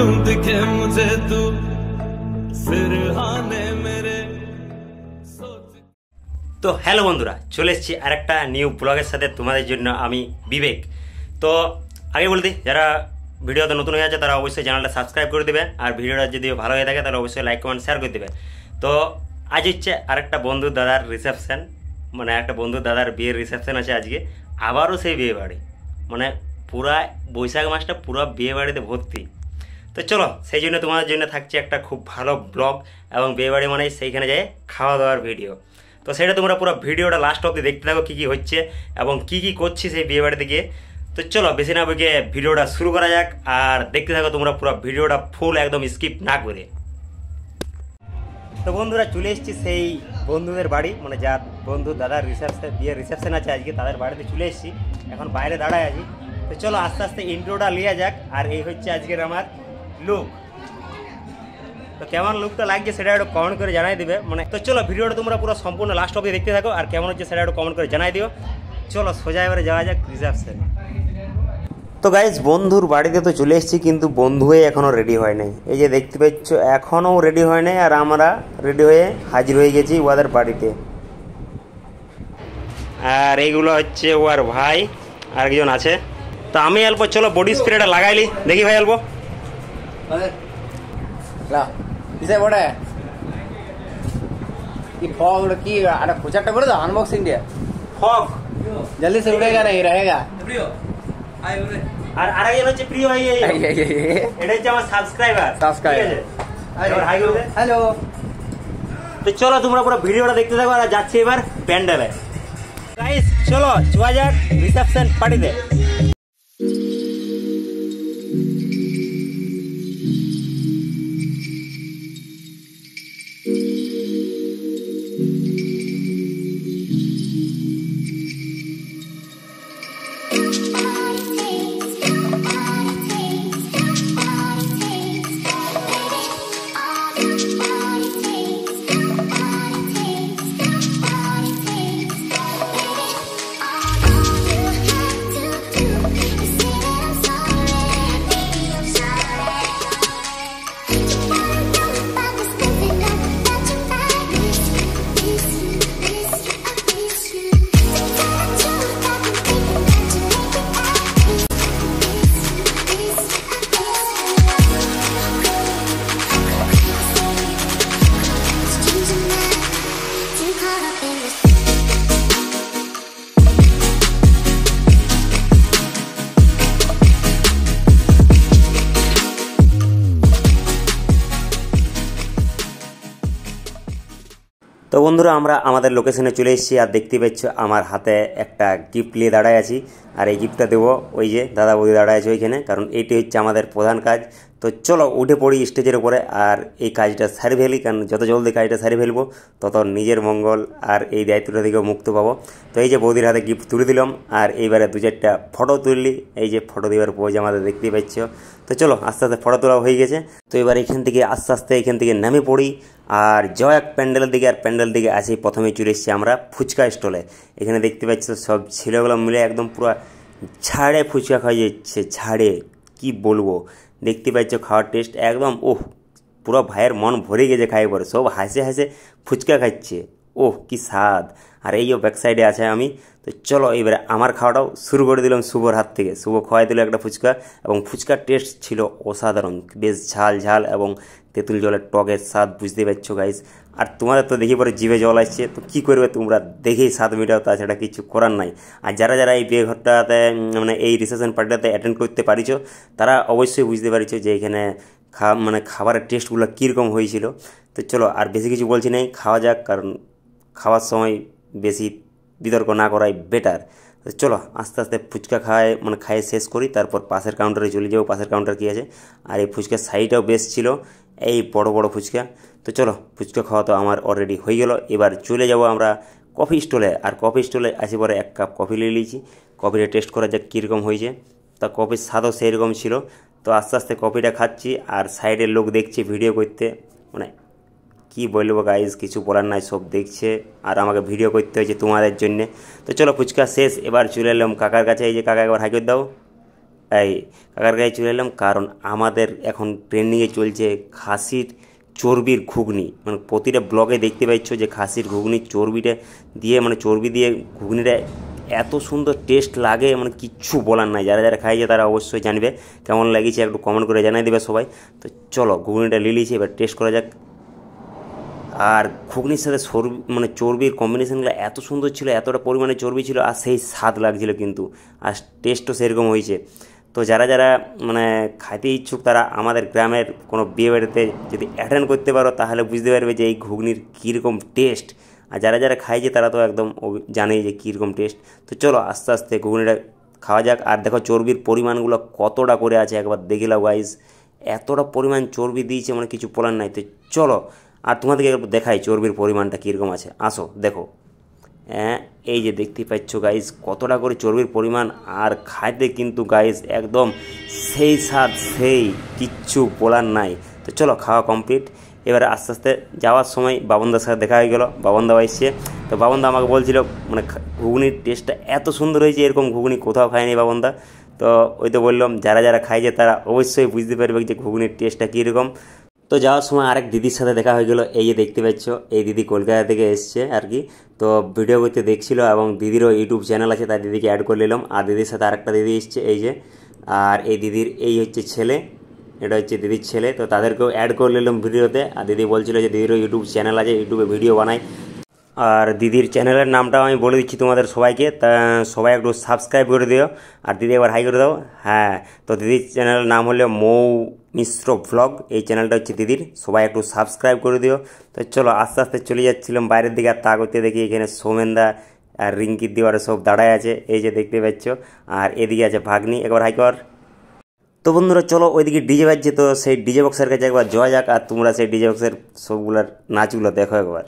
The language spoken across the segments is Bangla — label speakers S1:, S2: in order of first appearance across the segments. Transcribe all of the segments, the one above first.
S1: क्यों दिखे मुझे तू सिरहाने मेरे।
S2: তো হ্যালো বন্ধুরা, চলে এসেছি আরেকটা নিউ ব্লগের সাথে তোমাদের জন্য। আমি বিবেক। তো আগে বলতে যারা ভিডিওতে নতুন হয়ে আছে তারা অবশ্যই চ্যানেলটা সাবস্ক্রাইব করে দেবে, আর ভিডিওটা যদি ভালো হয়ে থাকে তাহলে অবশ্যই লাইক কমেন্ট শেয়ার করে দেবে। তো আজ হচ্ছে আরেকটা বন্ধুর দাদার রিসেপশন, মানে একটা বন্ধুর দাদার বিয়ের রিসেপশন আছে আজকে। আবারও সেই বিয়ে বাড়ি, মানে পুরা বৈশাখ মাসটা পুরো বিয়ে বাড়িতে ভর্তি। তো চলো, সেই জন্য তোমাদের জন্য থাকছে একটা খুব ভালো ব্লগ, এবং বিয়ে বাড়ি মানে সেইখানে যায় খাওয়া দাওয়ার ভিডিও। তো সেটা তোমরা পুরো ভিডিওটা লাস্ট অবধি দেখতে থাকো, কী কী হচ্ছে এবং কী কী করছি সেই বিয়ে বাড়িতে গিয়ে। তো চলো বেশি না বকে ভিডিওটা শুরু করা যাক, আর দেখতে থাকো তোমরা পুরো ভিডিওটা ফুল একদম স্কিপ না করে। তো বন্ধুরা চলে এসেছি সেই বন্ধুদের বাড়ি, মানে যার বন্ধুর দাদার রিসেপশন বিয়ের রিসেপশন আছে আজকে, তাদের বাড়িতে চলে এসেছি। এখন বাইরে দাঁড়ায় আছি। তো চলো আস্তে আস্তে ইন্ট্রোটা লিয়া যাক। আর এই হচ্ছে আজকের আমার লুক। তো কেমন লুকটা লাগছে সেটা একটু কমেন্ট করে জানাই দিবে। মানে তো চলো ভিডিওটা তোমরা পুরো সম্পূর্ণ লাস্ট অবধি দেখতে থাকো, আর কেমন হচ্ছে সেটা একটু কমেন্ট করে জানাই দিও। চলো সোজা এবারে যাওয়া যাক রিসেপশন। তো গাইজ বন্ধুর বাড়িতে তো চলে এসেছি, কিন্তু বন্ধু হয়ে এখনও রেডি হয় নাই। এই যে দেখতে পাচ্ছ এখনও রেডি হয় নাই, আর আমরা রেডি হয়ে হাজির হয়ে গেছি ওদের বাড়িতে। আর এইগুলো হচ্ছে ওর ভাই আর একজন আছে। তো আমি অল্প চলো বডি স্প্রেটা লাগাইলি, দেখি ভাই অল্প
S3: কিসে বড়ে কি ফগ কি আরে প্রচারটা করে দাও আনবক্সিং দিয়ে
S2: ফগ
S3: जल्दी से उड़ेगा नहीं रहेगा।
S2: আর আরেকজন হচ্ছে প্রিয় ভাই, এটা হচ্ছে আমার সাবস্ক্রাইবার।
S3: হ্যালো।
S2: তো চলো তোমরা পুরো ভিডিওটা দেখতে থাকো, আর যাচ্ছি এবার প্যান্ডেলে। গাইস চলো যাওয়া যাক রিসেপশন পার্টিতে। তো বন্ধুরা আমরা আমাদের লোকেশনে চলে এসেছি, আর দেখতে পাচ্ছ আমার হাতে একটা গিফট নিয়ে দাঁড়ায় আছি। আর এই গিফটটা দেবো ওই যে দাদা বৌদি দাঁড়ায় আছে ওইখানে, কারণ এইটি হচ্ছে আমাদের প্রধান কাজ। তো চলো উঠে পড়ি স্টেজের উপরে, আর এই কাজটা সারি ফেলি, কারণ যত জলদি কাজটা সারি ফেলবো তত নিজের মঙ্গল আর এই দায়িত্বটা থেকেও মুক্ত পাবো। তো এই যে বৌদির হাতে গিফট তুলে দিলাম, আর এইবারে দু চারটা ফটো তুললি। এই যে ফটো দেওয়ার পোজ আমাদের দেখতেই পাচ্ছ। তো চলো আস্তে আস্তে ফটো তোলা হয়ে গেছে। তো এবার এখান থেকে আস্তে আস্তে এখান থেকে নামে পড়ি, আর জয় এক প্যান্ডেলের দিকে। আর প্যান্ডেল দিকে আসি প্রথমেই চলে এসেছি আমরা ফুচকা স্টলে। এখানে দেখতে পাচ্ছ সব ছেলেগুলো মিলে একদম পুরো ঝাড়ে ফুচকা খাওয়া যাচ্ছে, ঝাড়ে কি বলবো। দেখতে পাচ্ছ খাওয়ার টেস্ট একদম ওহ, পুরো ভাইয়ের মন ভরে গেছে খাই পরে। সব হাসে হাসে ফুচকা খাচ্ছে, ওহ কি স্বাদ। আর এই ব্যাক সাইডে আছে আমি। তো চলো এবারে আমার খাওয়াটাও শুরু করে দিলাম শুভর হাত থেকে। শুভ খাওয়াই দিল একটা ফুচকা, এবং ফুচকার টেস্ট ছিল অসাধারণ, বেশ ঝাল ঝাল এবং তেঁতুল জলের টকের স্বাদ, বুঝতে পারছো গাইস। আর তোমাদের তো দেখি পরে জিভে জল আসছে, তো কী করবে তোমরা দেখেই স্বাদ মেটাও, তাছাড়া কিছু করার নাই। আর যারা যারা এই বিয়ে ঘরটাতে মানে এই রিসেপশন পার্টিটাতে অ্যাটেন্ড করতে পারিছো, তারা অবশ্যই বুঝতে পারিছো যে এখানে মানে খাবারের টেস্টগুলো কীরকম হয়েছিল। তো চলো আর বেশি কিছু বলছি নাই, খাওয়া যাক, কারণ খাওয়ার সময় বেশি বিতর্ক না করাই বেটার। তো চলো আস্তে আস্তে ফুচকা খাইয়ে শেষ করি, তারপর পাশের কাউন্টারে চলে যাবো। পাশের কাউন্টার কী আছে, আর এই ফুচকার সাইজটাও বেশ ছিল, এই বড় বড় ফুচকা। তো চলো ফুচকা খাওয়া তো আমার অলরেডি হয়ে গেল। এবার চলে যাব আমরা কফি স্টলে। আর কফি স্টলে আসি পরে এক কাপ কফি নিয়ে নিয়েছি, কফিটা টেস্ট করা যাক কীরকম হয়েছে। তা কফির স্বাদও সেই রকম ছিল। তো আস্তে আস্তে কফিটা খাচ্ছি, আর সাইডের লোক দেখছি ভিডিও করতে, মানে কি বলবো গাইজ, কিছু বলার নাই, সব দেখছে আর আমাকে ভিডিও করতে হয়েছে তোমাদের জন্যে। তো চলো ফুচকা শেষ, এবার চলে এলাম কাকার কাছে। এই যে কাকা একবার হাই করে দাও, এই কাকার কাছে চলে এলাম, কারণ আমাদের এখন ট্রেন্ডিংয়ে চলছে খাসির চর্বির ঘুগনি। মানে প্রতিটা ব্লগে দেখতে পাচ্ছ যে খাসির ঘুগনির চর্বিটা দিয়ে, মানে চর্বি দিয়ে ঘুগনিটা এত সুন্দর টেস্ট লাগে, মানে কিচ্ছু বলার নাই। যারা যারা খাইছে তারা অবশ্যই জানবে কেমন লাগিয়েছে, একটু কমেন্ট করে জানাই দেবে সবাই। তো চলো ঘুগনিটা নিয়ে নিয়েছি, এবার টেস্ট করা যাক। আর ঘুগনির সাথে মানে চর্বির কম্বিনেশনগুলো এত সুন্দর ছিল, এতটা পরিমাণে চর্বি ছিল, আর সেই স্বাদ লাগছিল কিন্তু, আর টেস্টও সেরকম হয়েছে। তো যারা যারা মানে খাইতে ইচ্ছুক তারা আমাদের গ্রামের কোনো বিয়ে বাড়িতে যদি অ্যাটেন্ড করতে পারো তাহলে বুঝতে পারবে যে এই ঘুগনির কীরকম টেস্ট। আর যারা যারা খাইছে তারা তো একদম জানেই যে কীরকম টেস্ট। তো চলো আস্তে আস্তে ঘুগনিটা খাওয়া যাক। আর দেখো চর্বির পরিমাণগুলো কতটা করে আছে একবার দেখে নাও গাইজ, এতটা পরিমাণ চর্বি দিয়েছে মানে কিছু বলার নাই। তো চলো আর তোমাদেরকে একটু দেখাই চর্বির পরিমাণটা কীরকম আছে, আসো দেখো। হ্যাঁ, এই যে দেখতে পাচ্ছ গাইজ কতটা করে চর্বির পরিমাণ, আর খাইতে কিন্তু গাইজ একদম সেই স্বাদ, সেই কিচ্ছু বলার নাই। তো চলো খাওয়া কমপ্লিট। এবারে আস্তে আস্তে যাওয়ার সময় বাবনদার সাথে দেখা হয়ে গেল, বাবনদাও এসছে। তো বাবনদা আমাকে বলছিল মানে ঘুগনির টেস্টটা এত সুন্দর হয়েছে, এরকম ঘুগনি কোথাও খায়নি বাবনদা। তো ওই তো বললাম যারা যারা খাইছে তারা অবশ্যই বুঝতে পারবে যে ঘুগনির টেস্টটা কীরকম। তো যাওয়ার সময় আরেক দিদির সাথে দেখা হয়ে গেল, এই যে দেখতে পাচ্ছ এই দিদি কলকাতা থেকে এসছে আর কি। তো ভিডিও করতে দেখছিল, এবং দিদিরও ইউটিউব চ্যানেল আছে, তাই দিদিকে অ্যাড করে নিলাম। আর দিদির সাথে আরেকটা দিদি এসছে এই যে, আর এই দিদির এই হচ্ছে ছেলে, এটা হচ্ছে দিদির ছেলে। তো তাদেরকেও অ্যাড করে নিলাম ভিডিওতে। আর দিদি বলছিল যে দিদিরও ইউটিউব চ্যানেল আছে, ইউটিউবে ভিডিও বানায়। আর দিদির চ্যানেলের নামটাও আমি বলে দিচ্ছি তোমাদের সবাইকে, তা সবাই একটু সাবস্ক্রাইব করে দিও। আর দিদি একবার হাই করে দাও। হ্যাঁ, তো দিদির চ্যানেলের নাম হলো মৌ মিশ্র ব্লগ, এই চ্যানেলটা হচ্ছে দিদির, সবাই একটু সাবস্ক্রাইব করে দিও। তো চলো আস্তে আস্তে চলে যাচ্ছিলাম বাইরের দিকে, আর তা করতে দেখি এখানে সৌমেনদা আর রিঙ্কির দিওয়ারে সব দাঁড়ায় আছে, এই যে দেখতে পাচ্ছ। আর এদিকে আছে ভাগ্নি, একবার হাই কর। তো বন্ধুরা চলো ওইদিকে ডিজে বাজছে, তো সেই ডিজে বক্সের কাছে একবার যাওয়া যাক, আর তোমরা সেই ডিজে বক্সের সবগুলার নাচগুলো দেখো একবার।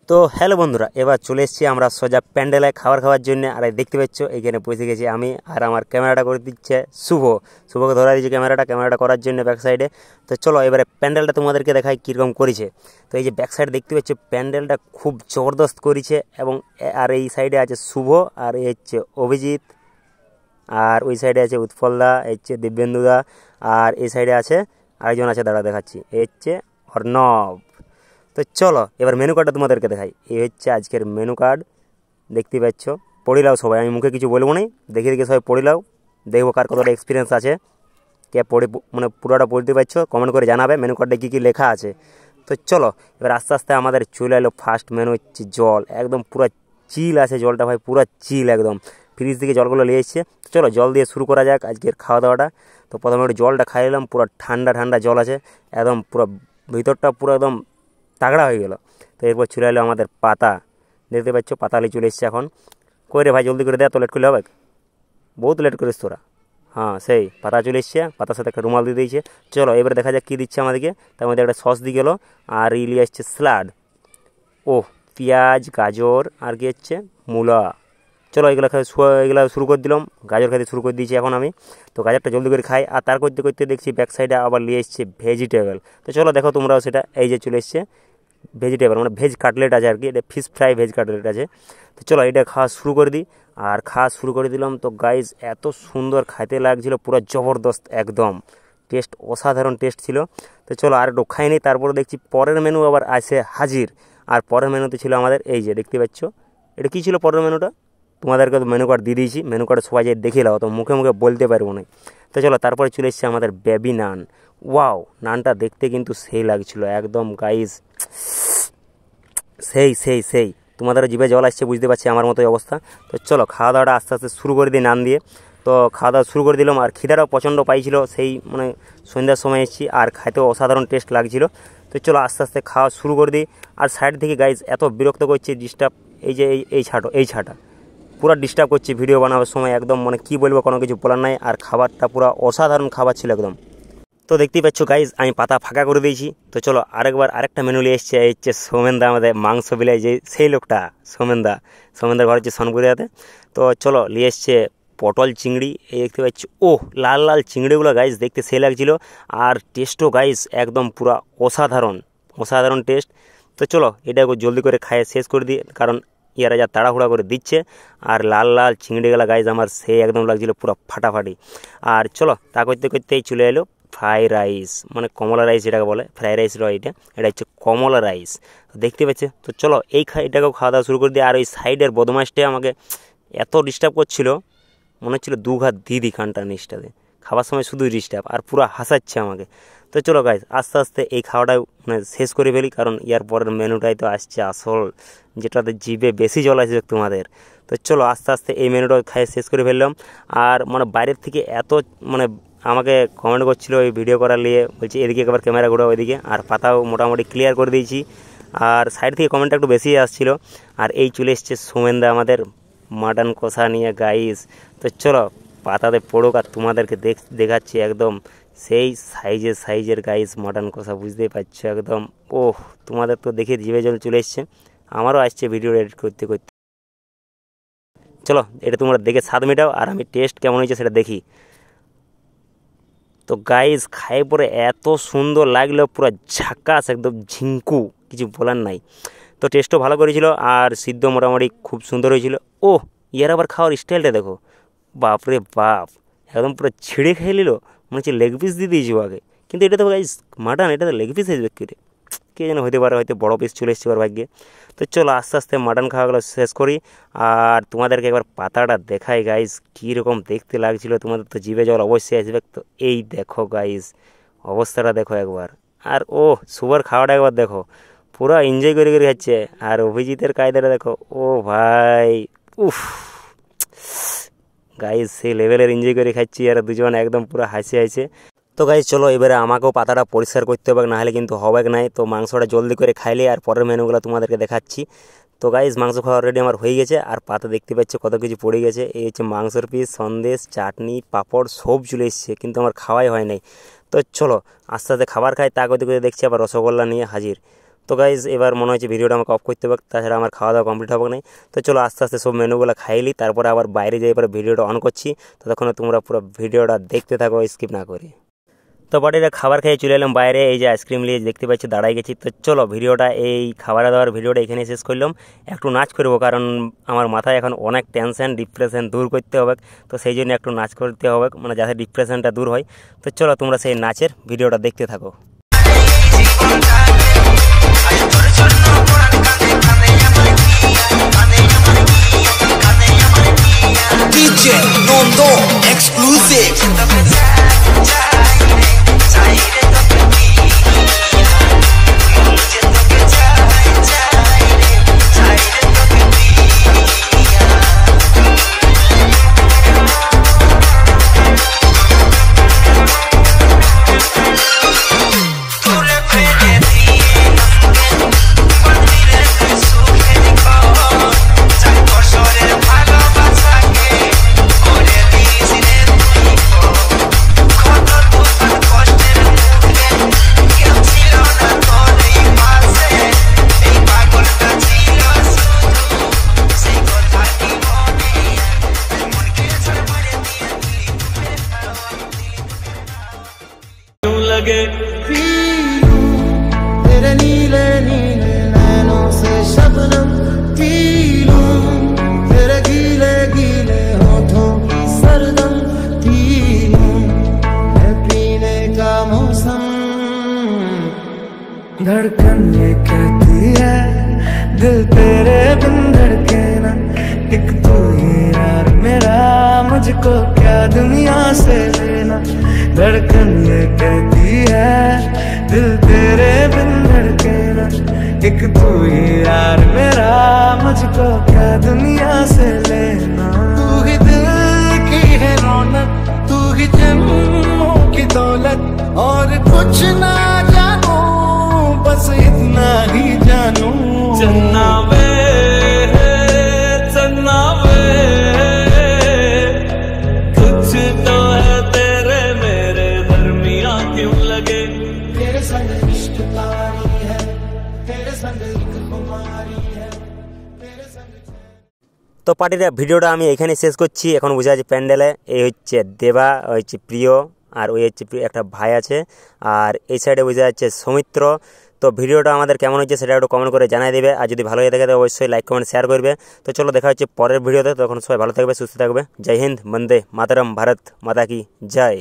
S2: তো হ্যালো বন্ধুরা, এবার চলে এসেছি আমরা সোজা প্যান্ডেলে খাওয়ার জন্য। আর দেখতে পাচ্ছ এখানে বসে গেছি আমি, আর আমার ক্যামেরাটা করে দিচ্ছে শুভকে ধরা দিয়েছে ক্যামেরাটা করার জন্য ব্যাক সাইডে। তো চলো এবারে প্যান্ডেলটা তোমাদেরকে দেখাই কীরকম করেছে। তো এই যে ব্যাক সাইড দেখতে পাচ্ছ প্যান্ডেলটা খুব জবরদস্ত করেছে, এবং আর এই সাইডে আছে শুভ, আর এই হচ্ছে অভিজিৎ, আর ওই সাইডে আছে উৎপলদা, এই হচ্ছে দিব্যেন্দুদা, আর এই সাইডে আছে আরেকজন আছে, দাঁড়া দেখাচ্ছি, এই হচ্ছে অর্ণব। তো চলো এবার মেনু কার্ডটা তোমাদেরকে দেখাই। এই হচ্ছে আজকের মেনু কার্ড, দেখতে পাচ্ছ। পড়ে নাও সবাই, আমি মুখে কিছু বলবো না, দেখে দেখে সবাই পড়ে নাও, দেখবো কার কতটা এক্সপিরিয়েন্স আছে, কে পড়ে মানে পুরোটা পড়তে পারছো কমেন্ট করে জানাবে মেনু কার্ডে কী কী লেখা আছে। তো চলো এবার আস্তে আস্তে আমাদের চলে এলো ফার্স্ট মেনু হচ্ছে জল, একদম পুরো চিল আছে জলটা ভাই, পুরো চিল একদম, ফ্রিজ থেকে জলগুলো নিয়ে এসছে। তো চলো জল দিয়ে শুরু করা যাক আজকের খাওয়া দাওয়াটা। তো প্রথমে একটু জলটা খাই নিলাম, পুরো ঠান্ডা ঠান্ডা জল আছে, একদম পুরো ভিতরটা পুরো একদম তাগড়া হয়ে গেল। তো এরপর চলে এলো আমাদের পাতা, দেখতে পাচ্ছ পাতালি চলে এসছে এখন। কই রে ভাই জলদি করে দেয়, তো লেট করলে হবে, বহুত লেট করিস তোরা। হ্যাঁ সেই পাতা চলে এসছে, পাতার সাথে একটা রুমাল দিয়ে দিয়েছে। চলো এবারে দেখা যাক কী দিচ্ছে আমাদেরকে। তার মধ্যে একটা সস দিয়ে গেলো, আর ইলিয়ে আসছে স্যালাড, ও পেঁয়াজ গাজর আর কি হচ্ছে মূলা। চলো এগুলো শুরু করে দিলাম, গাজর খাইতে শুরু করে দিয়েছি এখন আমি। তো গাজরটা জলদি করে খাই, আর তার করতে করতে দেখছি ব্যাক সাইডে আবার নিয়ে এসছে ভেজিটেবল। তো চলো দেখো তোমরাও সেটা, এই যে চলে এসছে ভেজিটেবল, মানে ভেজ কাটলেট আছে আর কি, এটা ফিশ ফ্রাই ভেজ কাটলেট আছে। তো চলো এটা খাওয়া শুরু করে দিই, আর খাওয়া শুরু করে দিলাম। তো গাইজ এত সুন্দর খাইতে লাগছিল, পুরো জবরদস্ত একদম টেস্ট, অসাধারণ টেস্ট ছিল। তো চলো আর একটু খাই নিই, তারপরে দেখছি পরের মেনু আবার আসে হাজির। আর পরের মেনুতে ছিল আমাদের এই যে দেখতে পাচ্ছ, এটা কী ছিল পরের মেনুটা, তোমাদেরকে তো মেনু কার্ড দিয়ে দিয়েছি, মেনু কার্ডে সবাই যে দেখে নাও, তো মুখে মুখে বলতে পারবো না। তো চলো তারপরে চলে এসছে আমাদের বেবি নান, ওয়াও, নানটা দেখতে কিন্তু সেই লাগছিল একদম গাইজ, সেই সেই সেই। তোমাদেরও জিভে জল আসছে বুঝতে পারছি, আমার মতোই অবস্থা। তো চলো খাওয়া দাওয়াটা আস্তে আস্তে শুরু করে দিই নান দিয়ে। তো খাওয়া দাওয়া শুরু করে দিলাম, আর খিদাটাও প্রচণ্ড পাইছিল, সেই মানে সন্ধ্যার সময় এসেছি, আর খাইতেও অসাধারণ টেস্ট লাগছিল। তো চলো আস্তে আস্তে খাওয়া শুরু করে দিই। আর সাইড থেকে গাইজ এত বিরক্ত করছে, ডিস্টার্ব, এই যে এই ছাটা পুরো ডিস্টার্ব করছে ভিডিও বানাবার সময়, একদম মানে কি বলবো, কোনো কিছু বলার নাই। আর খাবারটা পুরো অসাধারণ খাবার ছিল একদম। তো দেখতেই পাচ্ছ গাইজ আমি পাতা ফাঁকা করে দিয়েছি। তো চলো আরেকটা মেনু নিয়ে এসছে, এই হচ্ছে সৌমেনদা, আমাদের মাংস বিলাই যে সেই লোকটা, সৌমেনদার ঘর হচ্ছে সোনপুরিয়াতে। তো চলো নিয়ে এসছে পটল চিংড়ি, এই দেখতে পাচ্ছি, ও লাল লাল চিংড়িগুলো গাইজ দেখতে সেই লাগছিল, আর টেস্টও গাইজ একদম পুরো অসাধারণ টেস্ট। তো চলো এটা জলদি করে খাইয়ে শেষ করে দিই, কারণ ইয়ারা যা তাড়াহুড়া করে দিচ্ছে। আর লাল লাল চিংড়িগুলো গাইজ আমার সেই একদম লাগছিল পুরো ফাটাফাটি। আর চলো তা করতে করতেই চলে এলো ফ্রাই রাইস, মানে কমলা রাইস যেটাকে বলে, ফ্রাই রাইস রয়, এটা হচ্ছে কমলা রাইস, দেখতে পাচ্ছে। তো চলো এটাকেও খাওয়া দাওয়া শুরু করে দিই। আর ওই সাইডের বদমাসটা আমাকে এত ডিস্টার্ব করছিল, মনে হচ্ছিলো দু ঘাত দিদি খানটা নিচটাতে, খাবার সময় শুধু ডিস্টার্ব, আর পুরো হাসাচ্ছে আমাকে। তো চলো গাইজ আস্তে আস্তে এই খাওয়াটা মানে শেষ করে ফেলি, কারণ ইয়ার পরের মেনুটাই তো আসছে আসল, যেটাতে জিভে বেশি জল আসবে তোমাদের। তো চলো আস্তে আস্তে এই মেনুটা খাইয়ে শেষ করে ফেললাম। আর মানে বাইরের থেকে এত মানে আমাকে কমেন্ট করছিল এই ভিডিও করার নিয়ে, বলছি এদিকে একবার ক্যামেরা ঘোরা ওইদিকে, আর পাতাও মোটামুটি ক্লিয়ার করে দিয়েছি। আর সাইড থেকে কমেন্টটা একটু বেশি আসছিল। আর এই চলে এসছে সৌমেনদা আমাদের মাটন কষা নিয়ে গাইস। তো চলো পাতাতে পড়ুক, আর তোমাদেরকে দেখাচ্ছি একদম সেই সাইজের গাইস মাটন কষা, বুঝতেই পারছো একদম। ওহ, তোমাদের তো দেখে জিভে জল চলে এসছে, আমারও আসছে ভিডিও এডিট করতে করতে। চলো এটা তোমরা দেখে স্বাদ মেটাও, আর আমি টেস্ট কেমন হয়েছে সেটা দেখি। তো গাইজ খাই পরে এত সুন্দর লাগলো, পুরো ঝাকাস একদম ঝিঙ্কু, কিছু বলার নাই। তো টেস্টও ভালো করেছিল, আর সিদ্ধ মোটামুটি খুব সুন্দর হয়েছিল। ও ইয়ার আবার খাওয়ার স্টাইলটা দেখো, বাপরে বাপ, একদম পুরো ছিঁড়ে খেয়ে নিল, মনে হচ্ছে লেগ পিস দিয়ে দিয়েছি আগে। কিন্তু এটা তো গাইজ মাটন, এটা তো লেগ পিস আসবে কে যেন হতে পারে, হয়তো বড়ো পিস চলে এসছে ওর ভাগ্যে। তো চলো আস্তে আস্তে মাটন খাওয়াগুলো শেষ করি, আর তোমাদেরকে একবার পাতাটা দেখাই গাইজ কীরকম দেখতে লাগছিল, তোমাদের তো জিভে জল অবশ্যই আসবে। তো এই দেখো গাইজ অবস্থাটা দেখো একবার, আর ও সুপার খাওয়াটা একবার দেখো, পুরো এনজয় করে খাচ্ছে। আর অভিজিতের কায়দাটা দেখো, ও ভাই উফ গাইজ সেই লেভেলের এনজয় করে খাচ্ছি, আর দুজন একদম পুরো হাসি। তো গাইজ চলো এবারে আমাকেও পাতাটা পরিষ্কার করতে হবে, নাহলে কিন্তু হবে নাই। তো মাংসটা জলদি করে খাইলে আর পরের মেনুগুলো তোমাদেরকে দেখাচ্ছি। তো গাইজ মাংস খাওয়া অলরেডি আমার হয়ে গেছে, আর পাতা দেখতে পাচ্ছ কত কিছু পড়ে গেছে। এই হচ্ছে মাংসের পিস, সন্দেশ, চাটনি, পাঁপড় সব চলে এসছে, কিন্তু আমার খাওয়াই হয় নাই। তো চলো আস্তে আস্তে খাবার খাই, তা করতে করতে দেখছি আবার রসগোল্লা নিয়ে হাজির। তো গাইজ এবার মনে হচ্ছে ভিডিওটা আমাকে অফ করতে হবে, তাছাড়া আমার খাওয়া দাওয়া কমপ্লিট হবে না। তো চলো আস্তে আস্তে সব মেনুগুলো খাইলি, তারপরে আবার বাইরে যাই, এবার ভিডিওটা অন করছি। ততক্ষণ তোমরা পুরো ভিডিওটা দেখতে থাকো স্কিপ না করে। তো বাড়িতে খাবার খেয়ে চলে এলাম বাইরে, এই যে আইসক্রিম নিয়ে দেখতে পাচ্ছি দাঁড়াই গেছি। তো চলো ভিডিওটা এই খাবার দাওয়ার ভিডিওটা এখানে শেষ করলাম। একটু নাচ করবো, কারণ আমার মাথায় এখন অনেক টেনশন ডিপ্রেশন দূর করতে হবে, তো সেই জন্য একটু নাচ করতে হবে, মানে যাতে ডিপ্রেশনটা দূর হয়। তো চলো তোমরা সেই নাচের ভিডিওটা দেখতে থাকো।
S4: DJ Nondo Exclusive.
S1: लगे
S5: तेरे नीले नीले नैनों से शबनम पी लूं, तेरे गीले गीले होठों की सरदम पी लूं, है पीने का मौसम। धड़कन ये कहती है दिल तेरे बिन धड़के ना, एक तू ही यार मेरा, मुझे मुझको क्या दुनिया से लेना। धड़कन ये कहती है दिल तेरे बिन धड़के ना। एक तू ही यार मेरा, मुझको क्या दुनिया से लेना। तू ही दिल की है रौनक, तू ही जन्मों की दौलत, और कुछ ना जानू बस इतना ही जानू।
S1: चन्ना वे कुछ तो है तेरे मेरे दरमिया क्यों लगे।
S5: तेरे संग इश्क तारी है, तेरे संग एक खुमारी है, तेरे संग।
S2: তো পার্টিটা ভিডিওটা আমি এখানে শেষ করছি। এখন বুঝা যাচ্ছে প্যান্ডেলে এই হচ্ছে দেবা, হচ্ছে প্রিয়, আর ওই হচ্ছে একটা ভাই আছে, আর এই সাইডে বোঝা যাচ্ছে সৌমিত্র। তো ভিডিওটা আমাদের কেমন হচ্ছে সেটা একটু কমেন্ট করে জানাই দেবে, আর যদি ভালো হয়ে থাকে তো অবশ্যই লাইক কমেন্ট শেয়ার করবে। তো চলো দেখা হচ্ছে পরের ভিডিওতে, তখন সবাই ভালো থাকবে, সুস্থ থাকবে। জয় হিন্দ, বন্দে মাতরম, ভারত মাতা কি জয়।